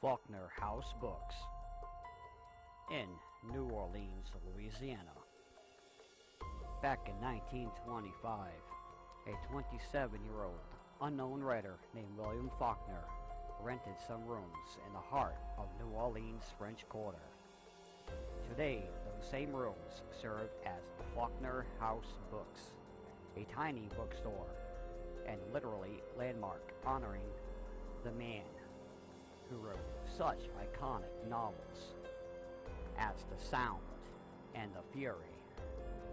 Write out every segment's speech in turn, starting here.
Faulkner House Books in New Orleans, Louisiana. Back in 1925, a 27-year-old unknown writer named William Faulkner rented some rooms in the heart of New Orleans' French Quarter. Today, those same rooms serve as Faulkner House Books, a tiny bookstore and literally landmark honoring the man who wrote such iconic novels as The Sound and The Fury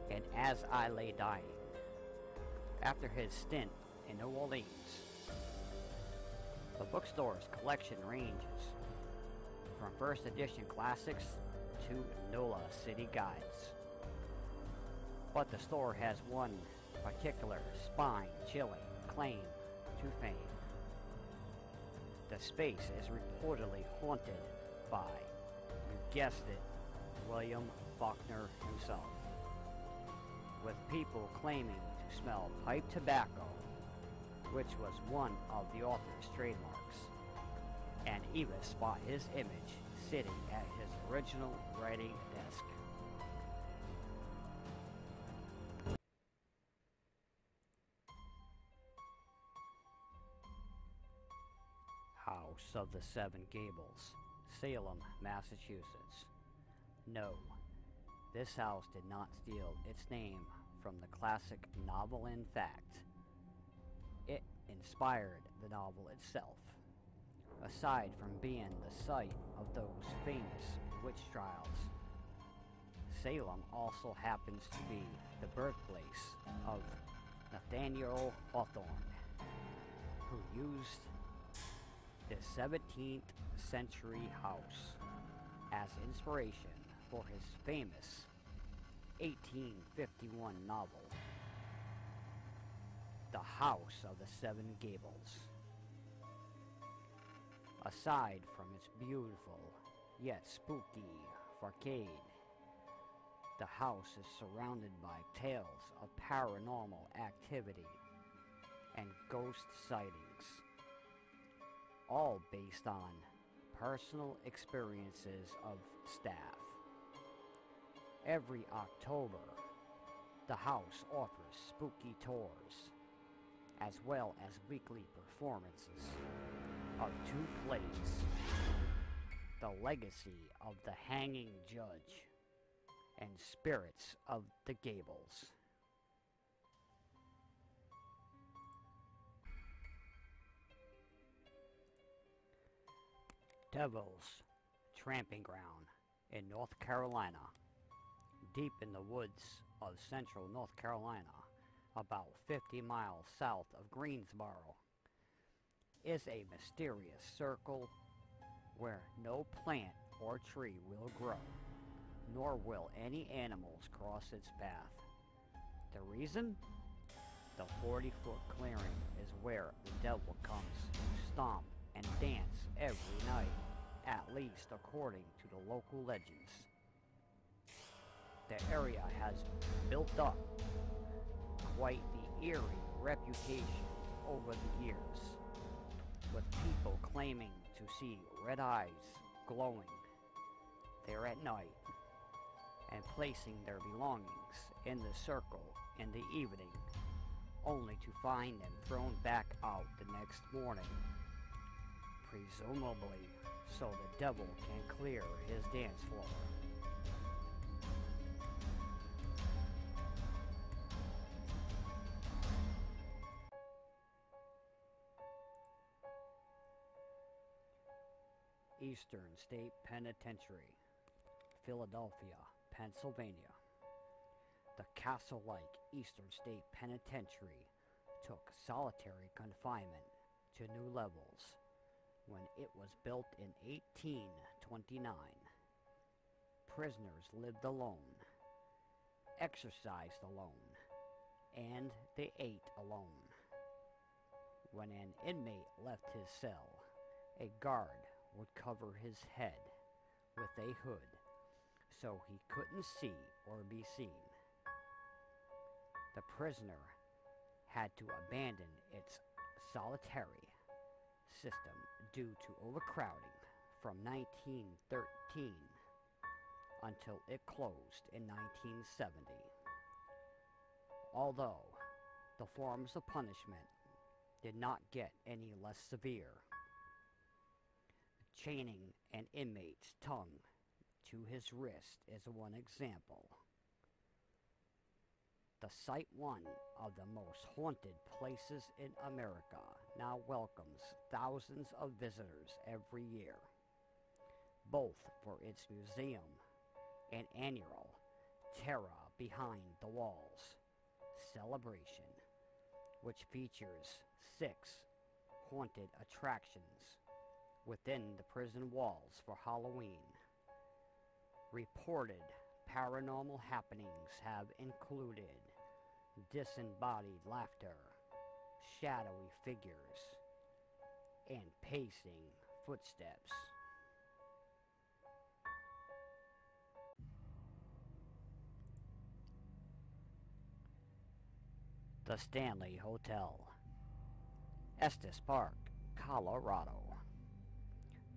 and As I Lay Dying. After his stint in New Orleans, the bookstore's collection ranges from first edition classics to NOLA city guides. But the store has one particular spine-chilling claim to fame. The space is reportedly haunted by, you guessed it, William Faulkner himself, with people claiming to smell pipe tobacco, which was one of the author's trademarks, and even spot his image sitting at his original writing desk. House of the Seven Gables, Salem, Massachusetts. No, this house did not steal its name from the classic novel. In fact, it inspired the novel itself. Aside from being the site of those famous witch trials, Salem also happens to be the birthplace of Nathaniel Hawthorne, who used the 17th century house as inspiration for his famous 1851 novel, The House of the Seven Gables. Aside from its beautiful yet spooky facade, the house is surrounded by tales of paranormal activity and ghost sightings, all based on personal experiences of staff. Every October, the house offers spooky tours, as well as weekly performances of two plays, The Legacy of the Hanging Judge and Spirits of the Gables. Devil's Tramping Ground in North Carolina. Deep in the woods of central North Carolina, about 50 miles south of Greensboro, is a mysterious circle where no plant or tree will grow, nor will any animals cross its path. The reason? The 40-foot clearing is where the devil comes to stomp and dance every night, at least according to the local legends. The area has built up quite the eerie reputation over the years, with people claiming to see red eyes glowing there at night and placing their belongings in the circle in the evening, only to find them thrown back out the next morning, presumably so the devil can clear his dance floor. Eastern State Penitentiary, Philadelphia, Pennsylvania. The castle-like Eastern State Penitentiary took solitary confinement to new levels when it was built in 1829. Prisoners lived alone, exercised alone, and they ate alone. When an inmate left his cell, a guard would cover his head with a hood so he couldn't see or be seen. The prisoner had to abandon its solitary system due to overcrowding, from 1913 until it closed in 1970. Although the forms of punishment did not get any less severe, chaining an inmate's tongue to his wrist is one example. The site, one of the most haunted places in America, now welcomes thousands of visitors every year, both for its museum and annual Terra Behind the Walls celebration, which features 6 haunted attractions within the prison walls for Halloween. Reported paranormal happenings have included disembodied laughter, shadowy figures, and pacing footsteps. The Stanley Hotel, Estes Park, Colorado.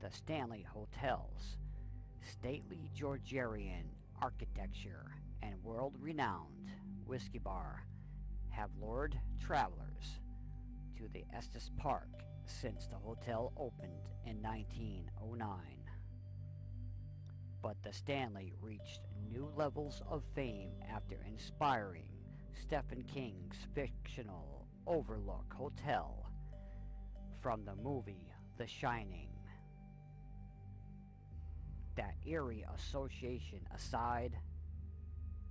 The Stanley Hotel's stately Georgian architecture and world-renowned whiskey bar have lured travelers to the Estes Park since the hotel opened in 1909. But the Stanley reached new levels of fame after inspiring Stephen King's fictional Overlook Hotel from the movie The Shining. That eerie association aside,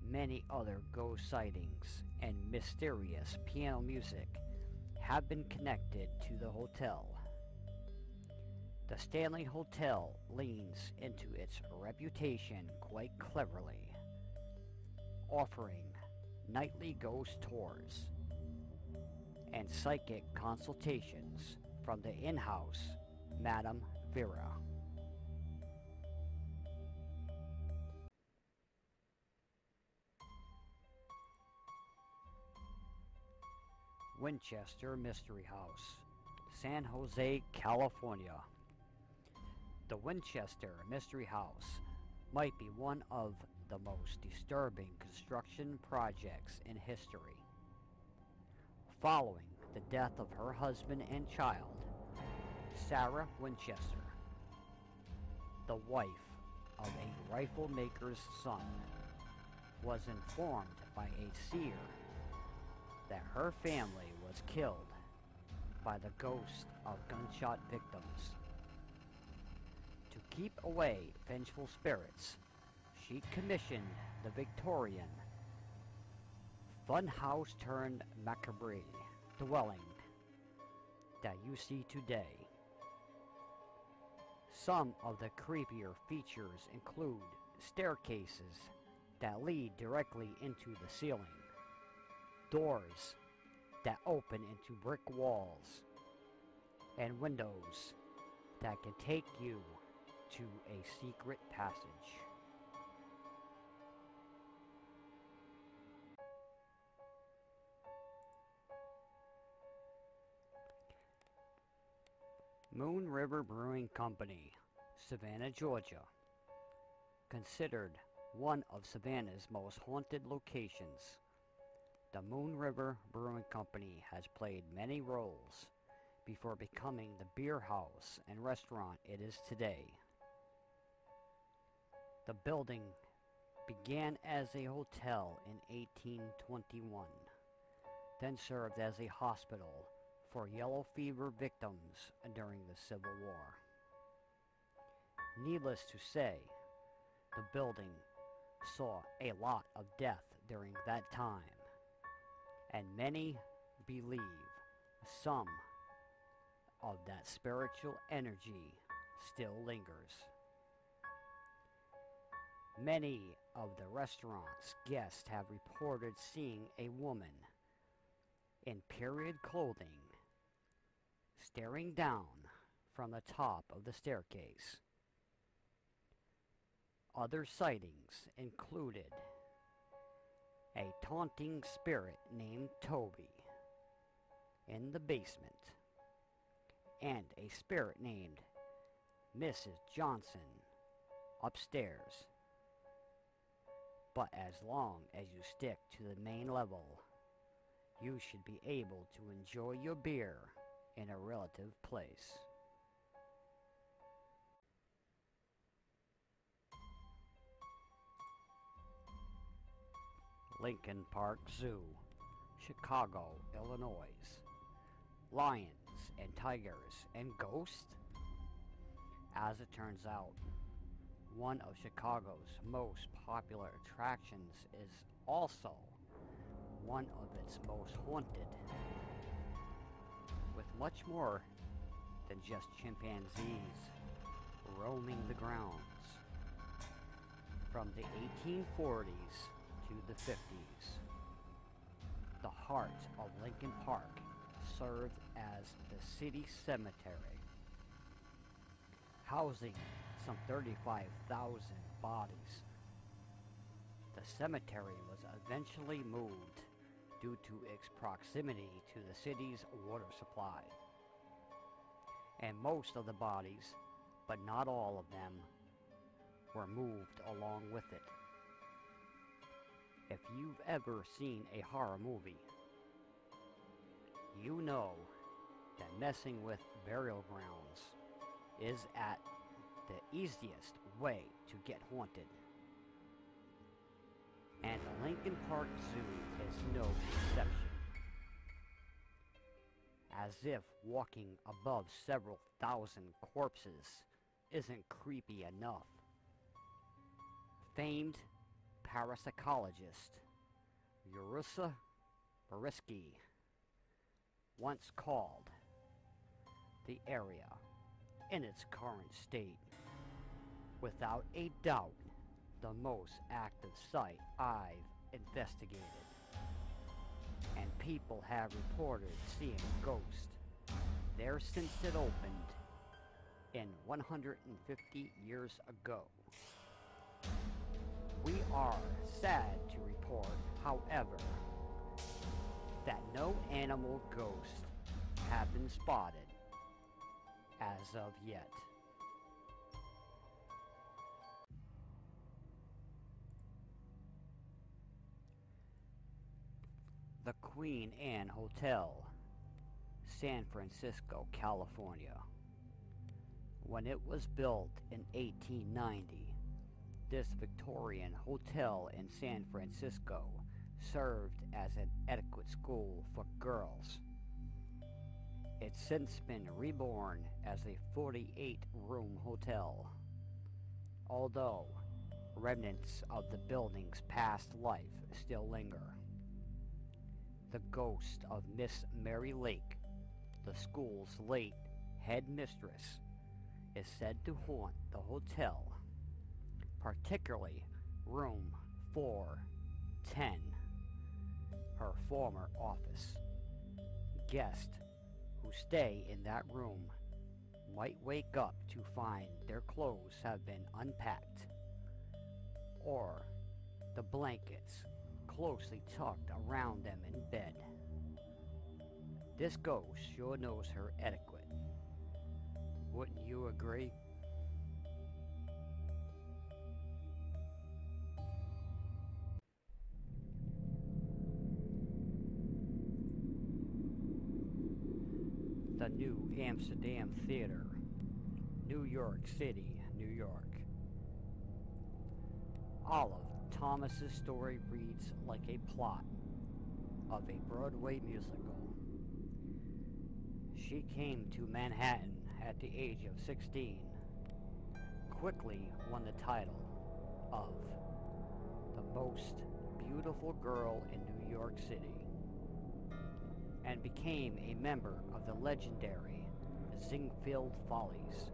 many other ghost sightings and mysterious piano music have been connected to the hotel. The Stanley Hotel leans into its reputation quite cleverly, offering nightly ghost tours and psychic consultations from the in-house Madame Vera. Winchester Mystery House, San Jose, California. The Winchester Mystery House might be one of the most disturbing construction projects in history. Following the death of her husband and child, Sarah Winchester, the wife of a rifle maker's son, was informed by a seer that her family was killed by the ghost of gunshot victims. To keep away vengeful spirits, she commissioned the Victorian funhouse turned macabre dwelling that you see today. Some of the creepier features include staircases that lead directly into the ceiling, doors that open into brick walls, and windows that can take you to a secret passage. Moon River Brewing Company, Savannah, Georgia. Considered one of Savannah's most haunted locations, the Moon River Brewing Company has played many roles before becoming the beer house and restaurant it is today. The building began as a hotel in 1821, then served as a hospital for yellow fever victims during the Civil War. Needless to say, the building saw a lot of death during that time, and many believe some of that spiritual energy still lingers. Many of the restaurant's guests have reported seeing a woman in period clothing staring down from the top of the staircase. Other sightings included a taunting spirit named Toby in the basement, and a spirit named Mrs. Johnson upstairs. But as long as you stick to the main level, you should be able to enjoy your beer in a relative place. Lincoln Park Zoo, Chicago, Illinois. Lions and tigers and ghosts? As it turns out, one of Chicago's most popular attractions is also one of its most haunted, with much more than just chimpanzees roaming the grounds. From the 1840s to the 50s, the heart of Lincoln Park served as the city cemetery, housing some 35,000 bodies. The cemetery was eventually moved due to its proximity to the city's water supply. And most of the bodies, but not all of them, were moved along with it. If you've ever seen a horror movie, you know that messing with burial grounds is at the easiest way to get haunted. And the Lincoln Park Zoo is no exception. As if walking above several thousand corpses isn't creepy enough. Famed parapsychologist Ursa Bariski once called the area, in its current state, without a doubt, the most active site I've investigated. And people have reported seeing ghosts there since it opened in 150 years ago. We are sad to report, however, that no animal ghosts have been spotted as of yet. The Queen Anne Hotel, San Francisco, California. When it was built in 1890, this Victorian hotel in San Francisco served as an etiquette school for girls. It's since been reborn as a 48-room hotel, although remnants of the building's past life still linger. The ghost of Miss Mary Lake, the school's late headmistress, is said to haunt the hotel, particularly room 410, her former office. Guests who stay in that room might wake up to find their clothes have been unpacked, or the blankets closely tucked around them in bed. This ghost sure knows her etiquette. Wouldn't you agree? The New Amsterdam Theater, New York City, New York. Olive Thomas's story reads like a plot of a Broadway musical. She came to Manhattan at the age of 16, quickly won the title of the most beautiful girl in New York City, and became a member of the legendary Ziegfeld Follies.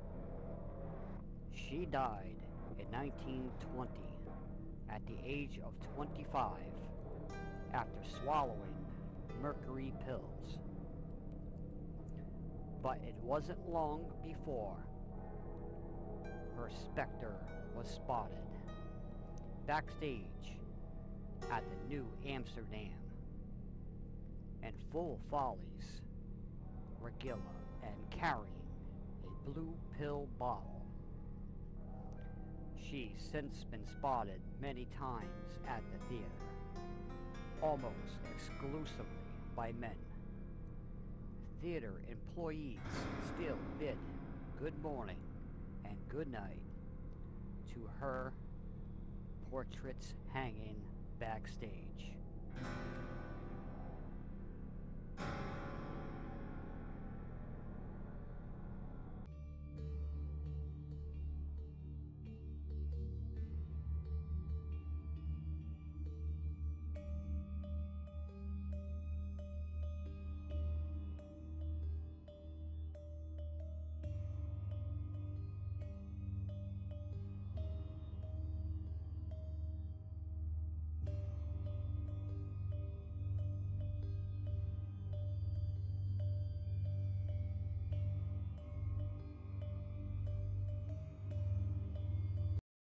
She died in 1920 at the age of 25 after swallowing mercury pills. But it wasn't long before her specter was spotted backstage at the New Amsterdam, in full Follies regalia and carrying a blue pill bottle. She's since been spotted many times at the theater, almost exclusively by men. Theater employees still bid good morning and good night to her, portraits hanging backstage.